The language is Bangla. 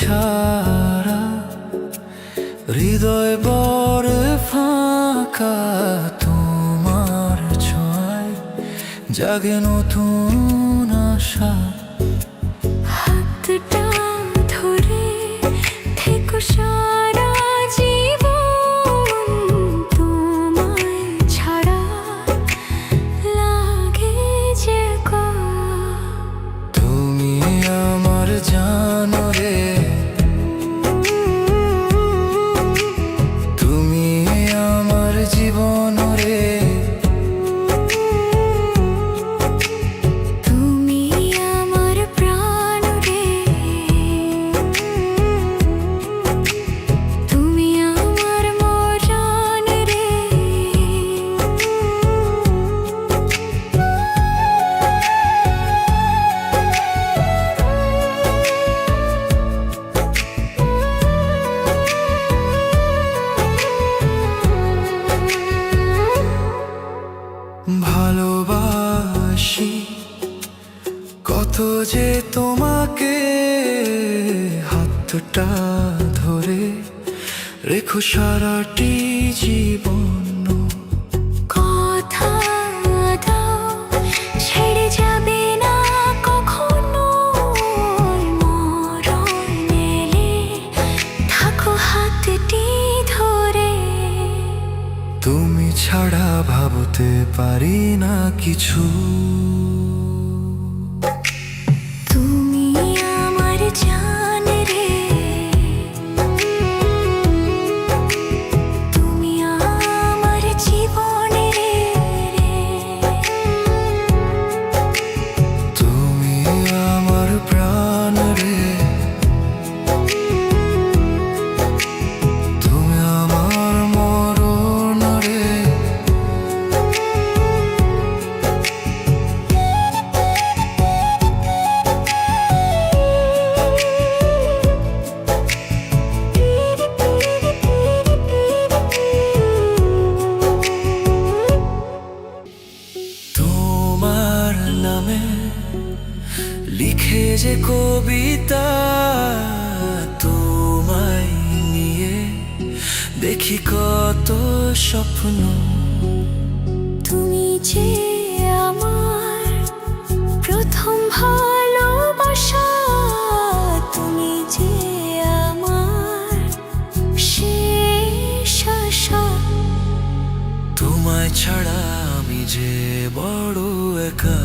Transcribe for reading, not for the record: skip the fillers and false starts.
ছাড়া হৃদয় বড় ফাঁকা, তোমার ছোঁয়ায় জাগে নতুন আশা। হাতটা ধরে থেকো সারা জীবন, তোমায় ছাড়া লাগে যে তুমি আমার জান রে, তুমি আমার জীবন রে, তুমি আমার প্রাণ রে, তুমি আমার মরান রে। ভালোবাসি কত যে তোমাকে, হাতটা ধরে রেখো সারাটি জীবন। কথা দাও ছেড়ে যাবে না কখনো, মরণ এলে থাকো হাতটি ধরে। তুমি ছাড়া ভাবতে পারি না কিছু। তুমি আমার জান রে, তুমি আমার জীবন রে, তুমি আমার প্রাণ রে, তুমি আমার মরণ রে। তোমার নামে লিখে যে কবিতা, তোমায় নিয়ে দেখি কত স্বপ্ন। তুমি যে আমার প্রথম ভালোবাসা, তুমি যে আমার শেষ আশা। তোমায় ছাড়া আমি যে বড় একা।